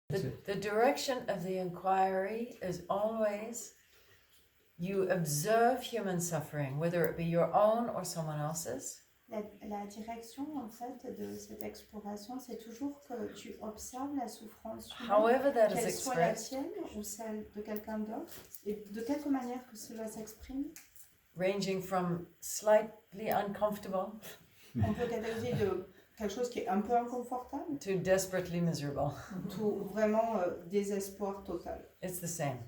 The direction of the inquiry is always you observe human suffering, whether it be your own or someone else's. La direction, en fait, de cette exploration, c'est toujours que tu observes la souffrance However that humaine, is qu'elle soit la expressed, tienne ou celle de quelqu'un d'autre, et de quelque manière que cela s'exprime. ranging from slightly uncomfortable On peut cataloguer de quelque chose qui est un peu inconfortable, to desperately miserable. tout vraiment désespoir total. It's the same.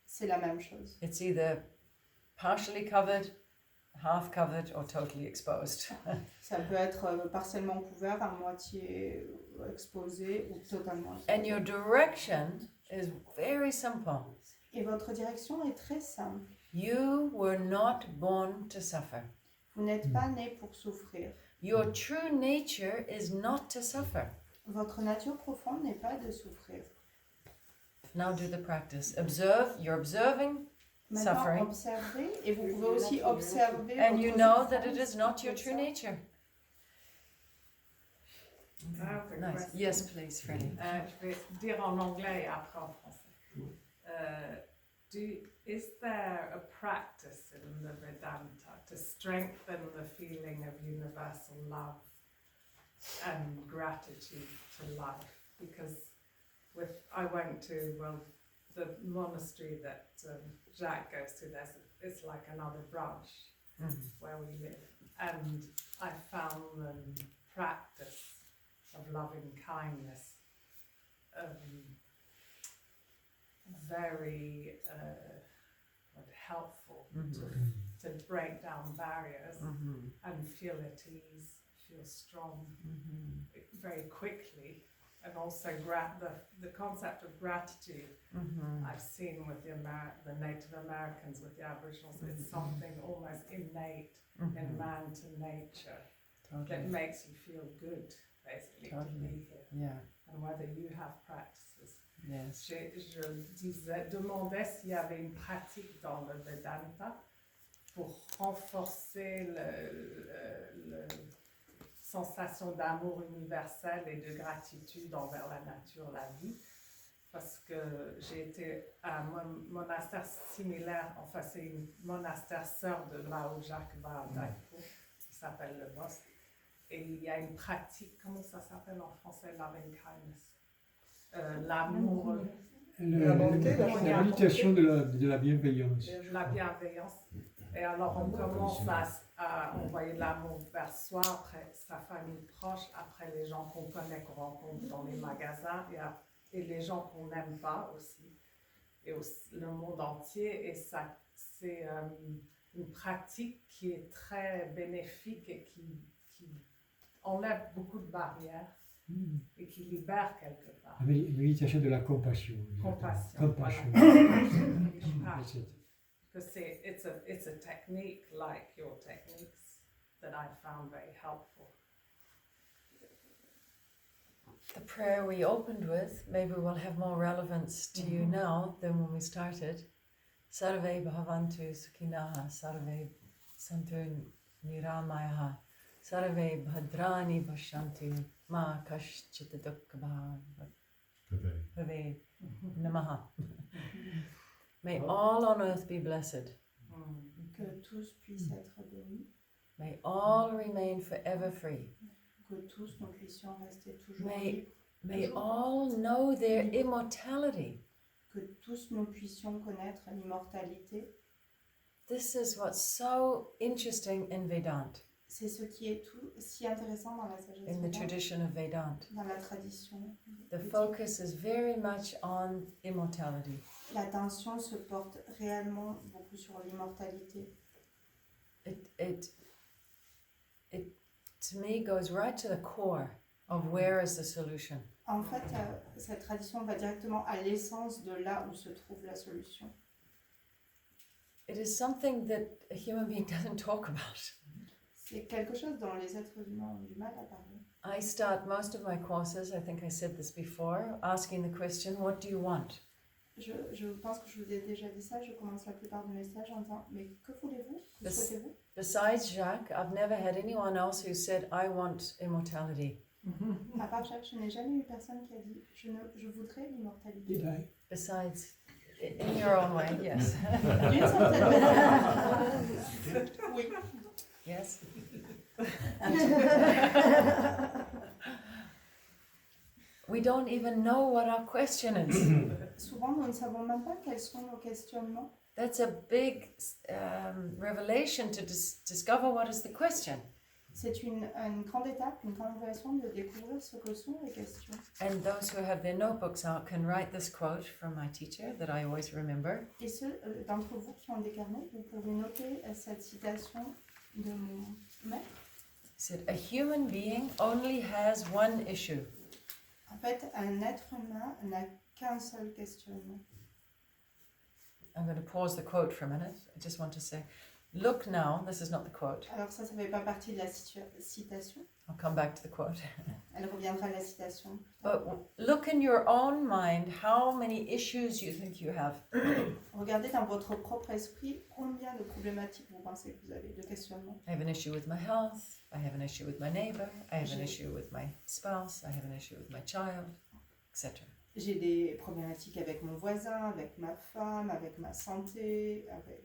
C'est la même chose. It's either partially covered, half covered, or totally exposed. Ça peut être partiellement couvert, à moitié exposé ou totalement exposé. And your direction is very simple. Et votre direction est très simple. You were not born to suffer. Vous n'êtes pas né pour souffrir. Your true nature is not to suffer. Votre nature profonde n'est pas de souffrir. Now do the practice. Observe, you're observing Maintenant, suffering. observez, et vous pouvez aussi observer And votre you know that souffrance it is not your comme true ça. nature. Nice. Yes, please, Freddie. Je vais dire en anglais et après en français. Is there a practice in the Vedanta to strengthen the feeling of universal love and gratitude to life? Because I went to, the monastery that Jacques goes to, it's like another branch where we live. And I found them practice of loving kindness very helpful to break down barriers and feel at ease, feel strong very quickly. And also the concept of gratitude I've seen with the Native Americans, with the Aboriginals, it's something almost innate in man to nature that makes you feel good, basically, to be here. Yeah. And whether you have practices. Yes. Je demandais s'il y avait une pratique dans le Vedanta pour renforcer la sensation d'amour universel et de gratitude envers la nature, la vie. Parce que j'ai été à un monastère similaire, enfin c'est une monastère sœur de là où Jacques va à Taïko, qui s'appelle le Bosque. Et il y a une pratique, comment ça s'appelle en français, loving kindness? L'amour. La méditation de la bienveillance. La bienveillance. Et alors on commence à envoyer de l'amour vers soi, après sa famille proche, après les gens qu'on connaît, qu'on rencontre dans les magasins, et les gens qu'on n'aime pas aussi, et aussi le monde entier. Et ça, c'est une pratique qui est très bénéfique et qui enlève beaucoup de barrières et qui libère quelque part. La méditation de la compassion. Compassion. Voilà. Because it's a technique like your techniques that I found very helpful. The prayer we opened with maybe will have more relevance to you now than when we started. Sarve bhavantu sukhinaha, sarve santu niramayaha, sarve bhadrani bhashantu, ma kaschita dukkha bhave namaha. May all on earth be blessed. Que tous puissent être bénis. May all remain forever free. Que tous nous puissions rester toujours libres. May all know their immortality. Que tous nous puissions connaître l'immortalité. This is what's so interesting in Vedanta. C'est ce qui est si intéressant dans la sagesse In the tradition of Vedanta. Dans la tradition. The focus is very much on immortality. L'attention se porte réellement beaucoup sur l'immortalité. It to me goes right to the core of where is the solution. En fait, cette tradition va directement à l'essence de là où se trouve la solution. It is something that a human being doesn't talk about. C'est quelque chose dont les êtres humains ont du mal à parler. I start most of my courses, I think I said this before, asking the question, what do you want? Je pense que je vous ai déjà dit ça, je commence la plupart de mes stages en disant, mais que voulez-vous? Que souhaitez-vous? Besides Jacques, I've never had anyone else who said, I want immortality. À part Jacques, je n'ai jamais eu personne qui a dit je voudrais l'immortalité. Did I? Besides, in your own way, yes. D'une certaine manière. Oui. Yes. We don't even know what our question is. Souvent, nous ne savons même pas quels sont nos questionnements. That's a big revelation to discover what is the question. C'est une grande étape, une grande révélation de découvrir ce que sont les questions. And those who have their notebooks out can write this quote from my teacher that I always remember. Et ceux d'entre vous qui ont des carnets, vous pouvez noter cette citation de mon maître. He said, "A human being only has one issue. En fait, un être humain n'a qu'un seul questionnement. I'm going to pause the quote for a minute. I just want to say, look now, this is not the quote. Alors ça ne fait pas partie de la citation. I'll come back to the quote. Elle reviendra à la citation. But look in your own mind how many issues you think you have. Regardez dans votre propre esprit combien de problématiques vous pensez que vous avez, de questionnements. I have an issue with my health. I have an issue with my neighbor. I have an issue with my spouse. I have an issue with my child, etc. J'ai des problématiques avec mon voisin, avec ma femme, avec ma santé, avec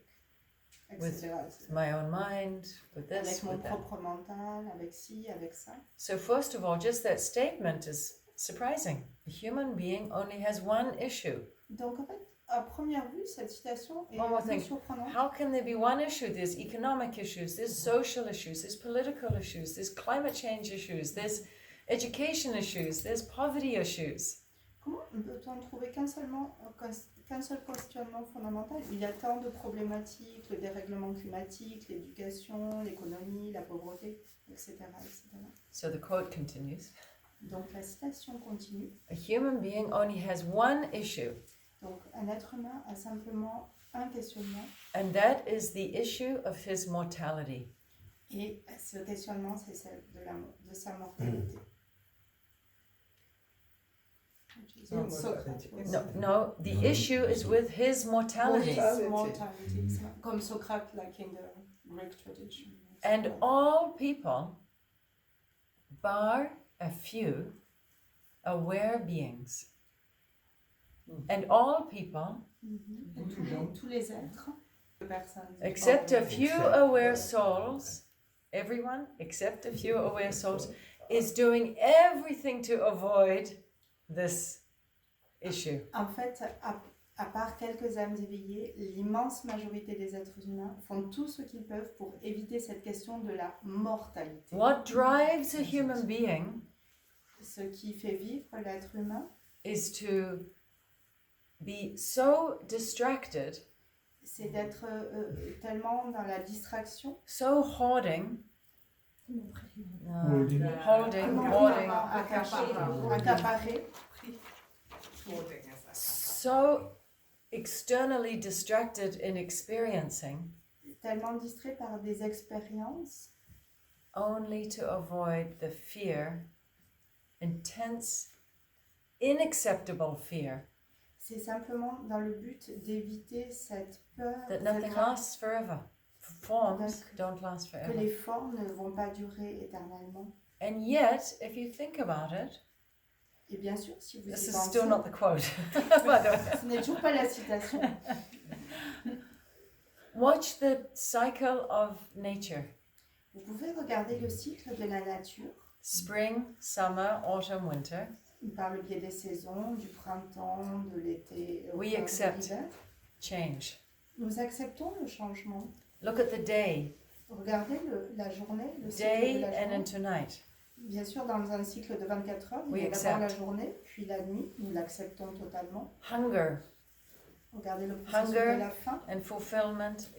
etc. etc. My own mind, with this, Avec mon with that. propre mental, avec ci, avec ça. So first of all, just that statement is surprising. A human being only has one issue. Donc en fait, à première vue, cette citation est One more un peu thing. surprenante. How can there be one issue? There's economic issues, there's social issues, there's political issues, there's climate change issues, there's education issues, there's poverty issues. Comment peut-on trouver qu'un seul questionnement fondamental? Il y a tant de problématiques, le dérèglement climatique, l'éducation, l'économie, la pauvreté, etc., etc. So the quote continues. Donc la citation continue. A human being only has one issue, Donc un être humain a simplement un questionnement and that is the issue of his mortality. et ce questionnement c'est celle de sa mortalité. No, the issue is with his mortality. Mortality. Comme Socrate, like in the Greek tradition. And all people, bar a few, aware beings. And all people, Tous les êtres, les personnes, except a few aware souls, everyone except a few aware souls, is doing everything to avoid this issue. En fait, à part quelques âmes éveillées, l'immense majorité des êtres humains font tout ce qu'ils peuvent pour éviter cette question de la mortalité. What drives a human being Ce qui fait vivre l'être humain, is to be so distracted, c'est d'être tellement dans la distraction, so hoarding, Holding. accaparé, so externally distracted in experiencing, tellement distrait par des expériences, only to avoid the fear, intense, unacceptable fear, c'est simplement dans le but d'éviter cette peur, that cette nothing crainte lasts forever. Forms don't last que forever. les formes ne vont pas durer éternellement. And yet, if you think about it, Et bien sûr, si vous this y is pensez, still not the quote, by the way. ce n'est toujours pas la citation. Watch the cycle of nature. Vous pouvez regarder le cycle de la nature Spring, summer, autumn, winter. par le biais des saisons, du printemps, de l'été, au We printemps, de accept. l'hiver. Change. Nous acceptons le changement. Look at the day. Regardez la journée, le cycle Day de la and journée. into night. Bien sûr, dans un cycle de 24 heures, il We y a d'abord la accept. journée, puis la nuit. Nous l'acceptons totalement. Hunger Regardez le processus Hunger. de la faim. and fulfillment.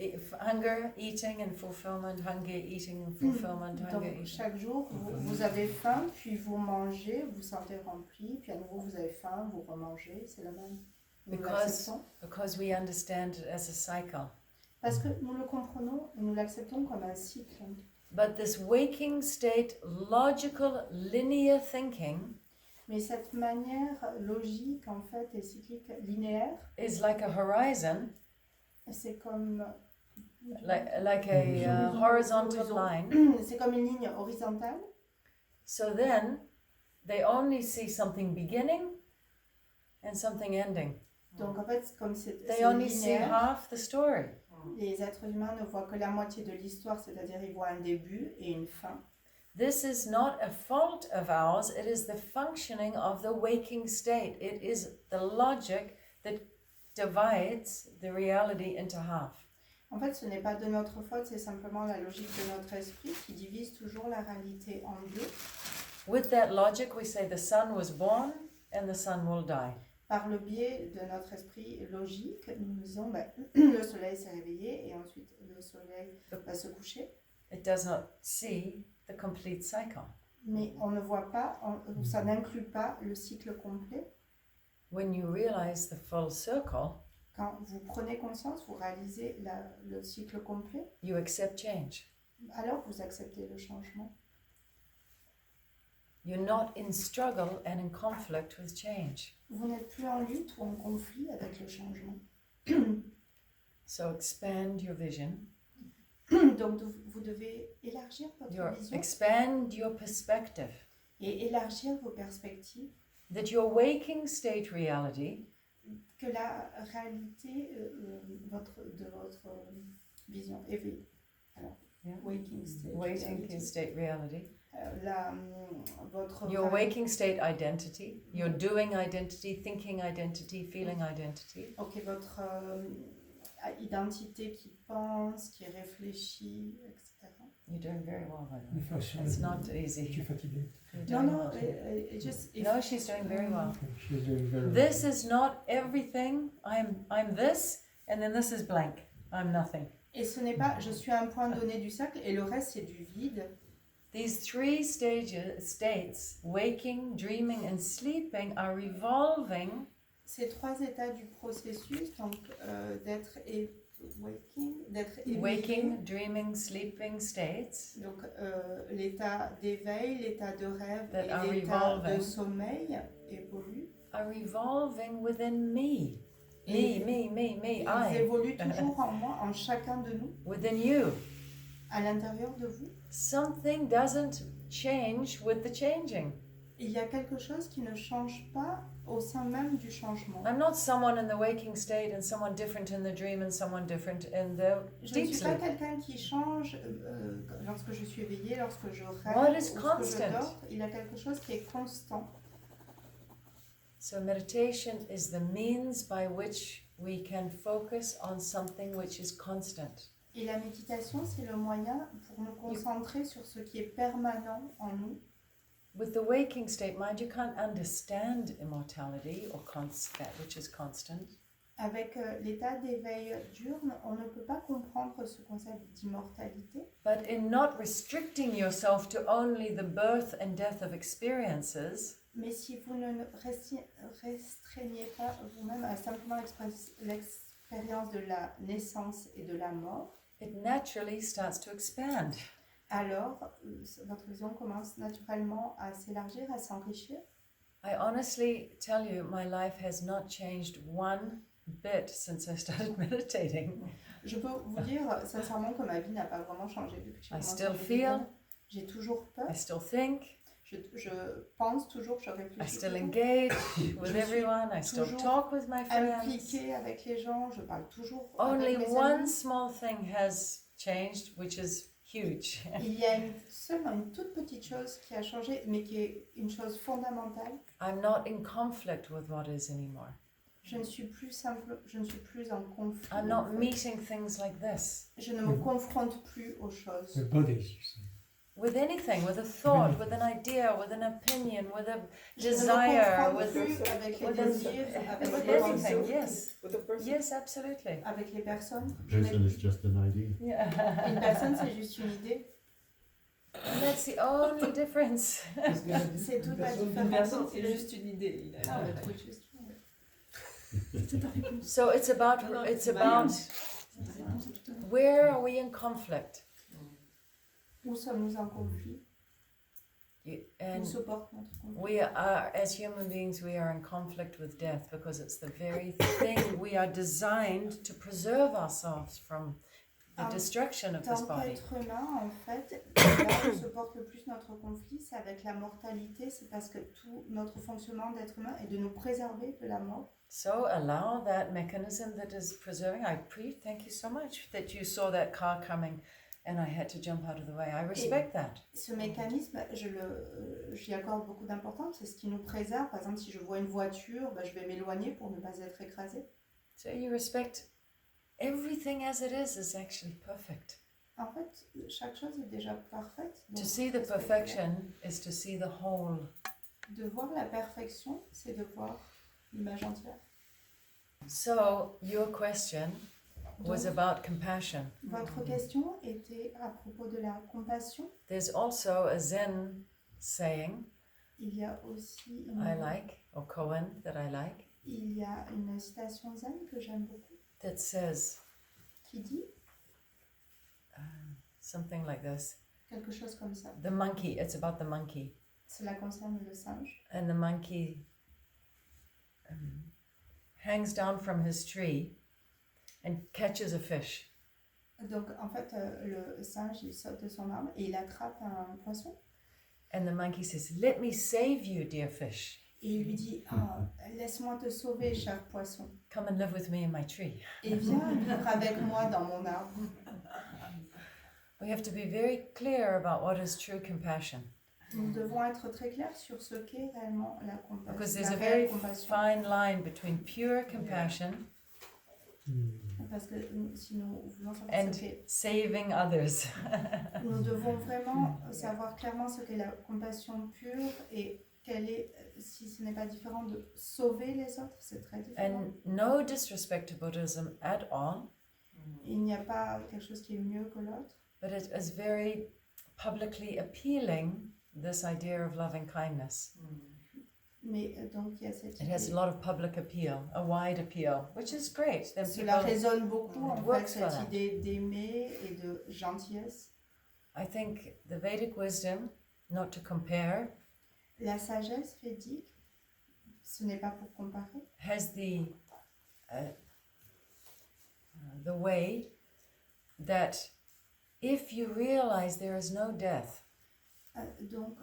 Hunger, eating and fulfillment. Hunger, eating and fulfillment. Hunger, Donc, eating. chaque jour, vous avez faim, puis vous mangez, vous sentez rempli, puis à nouveau vous avez faim, vous remangez, c'est la même. Nous Because- l'acceptons. Because we understand it as a cycle. Parce que nous le comprenons et nous l'acceptons comme un cycle. But this waking state, logical, linear thinking Mais cette manière logique, en fait, et cyclique linéaire, is like a horizon, c'est comme, like a horizontal line. c'est comme une ligne horizontale. So then, they only see something beginning and something ending. Donc en fait, comme c'est They only see linéaire, half the story. les êtres humains ne voient que la moitié de l'histoire, c'est-à-dire ils voient un début et une fin. This is not a fault of ours, it is the functioning of the waking state. It is the logic that divides the reality into half. En fait, ce n'est pas de notre faute, c'est simplement la logique de notre esprit qui divise toujours la réalité en deux. With that logic, we say the sun was born and the sun will die. Par le biais de notre esprit logique, nous disons le soleil s'est réveillé et ensuite le soleil va se coucher. It does not see the complete cycle. Mais on ne voit pas, ça n'inclut pas le cycle complet. When you realize the full circle, Quand vous prenez conscience, vous réalisez le cycle complet, you accept change. alors vous acceptez le changement. You're not in struggle and in conflict with change. Vous n'êtes plus en lutte ou en conflit avec le changement. So expand your vision, Donc vous devez élargir votre vision expand your perspective. et élargir vos perspectives, That your waking state reality que la réalité de votre vision éveillée. Alors, Yeah. waking state. waking reality. state reality, Votre your réalité- waking state identity, your doing identity, thinking identity, feeling identity, Ok, votre identité qui pense, qui réfléchit, etc. you're doing very well by De that. façon, It's not je easy. suis fatigué. You're Non, doing non, well. just No, she's doing very well. She's doing very well. This is not everything. I'm this, and then this is blank. I'm nothing. Et ce n'est pas, je suis à un point donné du cercle et le reste c'est du vide. These three states, waking, dreaming, and sleeping, are revolving Ces trois états du processus, donc d'être éveillé, waking, dreaming, sleeping states donc l'état d'éveil, l'état de rêve That are et l'état revolving. de sommeil évoluent. are revolving within me. Et Me, ils I. évoluent toujours en moi, en chacun de nous, Within you. à l'intérieur de vous. Something doesn't change with the changing. Il y a quelque chose qui ne change pas au sein même du changement. I'm not someone in the waking state and someone different in the dream and someone different in the Je ne deep suis pas sleep. quelqu'un qui change lorsque je suis éveillée, lorsque je rêve, What ou is lorsque constant? je dors. Il y a quelque chose qui est constant. So meditation is the means by which we can focus on something which is constant. Et la méditation, c'est le moyen pour nous concentrer sur ce qui est permanent en nous. With the waking state mind, you can't understand immortality or that which is constant. Avec l'état d'éveil diurne, on ne peut pas comprendre ce concept d'immortalité. But in not restricting yourself to only the birth and death of experiences, Mais si vous ne restreignez pas vous-même à simplement l'expérience de la naissance et de la mort, it naturally starts to expand. alors votre vision commence naturellement à s'élargir, à s'enrichir. I honestly tell you, my life has not changed one bit since I started meditating. Je peux vous dire sincèrement que ma vie n'a pas vraiment changé depuis que j'ai I commencé still à méditer. feel, J'ai toujours peur, I still think, je pense toujours, je I réfléchis still toujours. engage with Je suis everyone, I still toujours talk with my friends. Impliquée avec les gens, je parle toujours Only avec mes one amis. small thing has changed, which is huge. Il y a seulement une toute petite chose qui a changé, mais qui est une chose fondamentale. I'm not in conflict with what is anymore. Je ne suis plus en conflit. I'm en not fait. meeting things like this. Je ne me confronte plus aux choses. The bodies, you see. With anything, with a thought, with an idea, with an opinion, with a Je ne me desire, confronte with plus avec les with désirs, avec with les anything, pensées, yes. With a person. Yes, absolutely. avec les personnes. Person is just an idea. Yeah. Une personne, c'est juste une idée. And that's the only difference. C'est toute la Une différence. personne, c'est juste une idée. Il a- Ah, c'est juste une idée. So it's about where are we in conflict? Où sommes-nous en conflit? Où And se porte notre conflit? we are, as human beings, we are in conflict with death because it's the very thing we are designed to preserve ourselves from the destruction of this Tant body. qu'être humain, en fait, là où se porte le plus notre conflit, c'est avec la mortalité, c'est parce que tout notre fonctionnement d'être humain est de nous préserver de la mort. So allow that mechanism that is preserving. Thank you so much that you saw that car coming and I had to jump out of the way. I respect that. Ce mécanisme, j'y accorde beaucoup d'importance, c'est ce qui nous préserve. Par exemple, si je vois une voiture, je vais m'éloigner pour ne pas être écrasé. So you respect everything as it is actually perfect. En fait, chaque chose est déjà parfaite. To see the perfection is to see the whole. De voir la perfection, c'est de voir l'image entière. So your question was about compassion. Votre question était à propos de la compassion. There's also a Zen saying Il y a aussi I like, or koan that I like, il y a une citation zen que j'aime beaucoup that says qui dit something like this. quelque chose comme ça. The monkey, it's about the monkey. Cela concerne le singe. And the monkey hangs down from his tree and catches a fish. Donc en fait, le singe il saute de son arbre et il attrape un poisson. And the monkey says, "Let me save you, dear fish. Et il lui dit laisse-moi te sauver, cher poisson. Come and live with me in my tree." Et viens vivre avec moi dans mon arbre. We have to be very clear about what is true compassion. Nous devons être très clairs sur ce qu'est réellement la compassion. Because there's La a very réelle compassion. fine line between pure compassion Parce que si nous voulons savoir and ce qu'est, saving others. nous devons vraiment savoir clairement ce qu'est la compassion pure et quelle est, si ce n'est pas différent de sauver les autres, c'est très différent. And no disrespect to Buddhism at all, Il n'y a pas quelque chose qui est mieux que l'autre, but it is very publicly appealing, this idea of loving kindness. mais donc il y a cette It has a idée. lot of public appeal, a wide appeal, which is great. Then Cela people, résonne beaucoup en fait, works for cette that. idée d'aimer et de gentillesse. I think the Vedic wisdom, not to compare, La sagesse védique, ce n'est pas pour comparer, has the way that if you realize there is no death, donc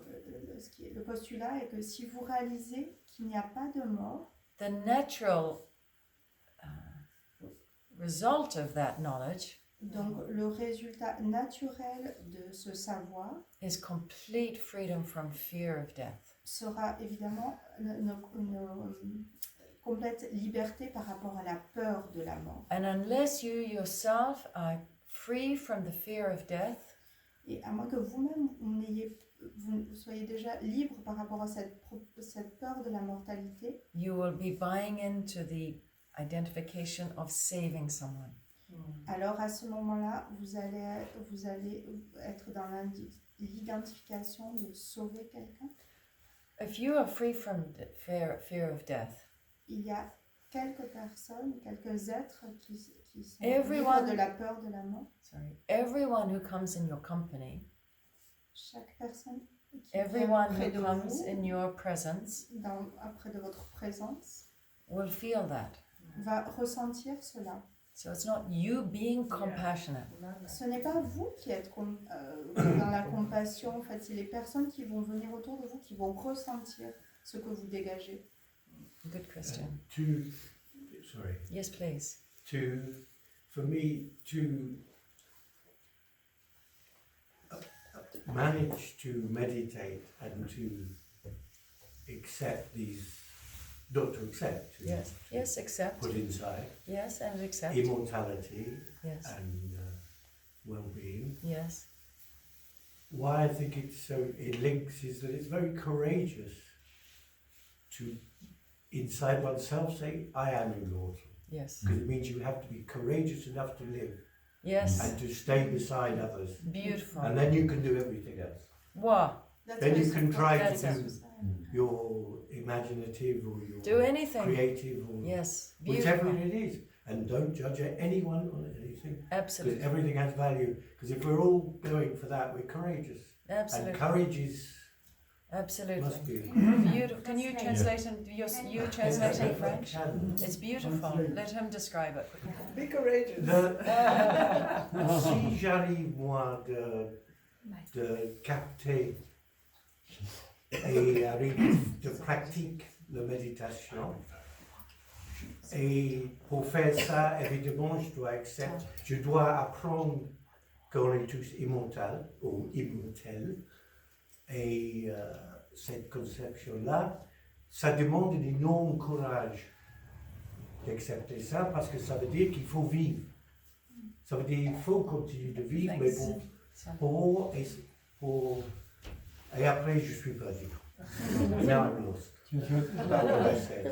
le postulat est que si vous réalisez qu'il n'y a pas de mort, the natural result of that knowledge donc le résultat naturel de ce savoir is complete freedom from fear of death. sera évidemment une complète liberté par rapport à la peur de la mort. And unless you yourself are free from the fear of death, Et à moins que vous-même vous soyez déjà libre par rapport à cette peur de la mortalité, you will be buying into the identification of saving someone. alors à ce moment-là, vous allez être dans l'identification de sauver quelqu'un. If you are free from fear of death, Il y a quelques personnes, quelques êtres qui sont Everyone- libres de la peur de la mort. everyone who comes in your company, Chaque personne qui everyone vient près who de comes vous, in your presence après de votre présence, will feel that. va ressentir cela. So it's not you being compassionate. Ce n'est pas vous qui êtes dans la compassion, en fait, c'est les personnes qui vont venir autour de vous qui vont ressentir ce que vous dégagez. Good question. Sorry. Yes, please. For me, to manage to meditate and to accept these, not to accept, to, Yes. to Yes, accept. put inside Yes, and accept. immortality Yes. and well-being. Yes. Why I think it links is that it's very courageous to, inside oneself, say, I am immortal. Yes. Because it means you have to be courageous enough to live Yes. and to stay beside others. Beautiful. And then you can do everything else. Wow. Then you can try to That's do your imaginative or your Do anything. creative or Yes. whichever Beautiful. it is. And don't judge anyone on anything. Because Absolutely. everything has value. Because if we're all going for that, we're courageous. And Absolutely. courage is Absolutely. Must be. Beautiful. Can you translate in you translate in French? Can. It's beautiful. Let him describe it. Be courageous. Si j'arrive moi de capter et arrive de pratique la méditation, et pour faire ça, évidemment, je dois apprendre qu'on est tous immortels ou immortels, et cette conception-là, ça demande un énorme courage d'accepter ça, parce que ça veut dire qu'il faut vivre. Ça veut dire qu'il faut continuer de vivre, mais et après je suis perdu. Now I'm lost. That's what I say.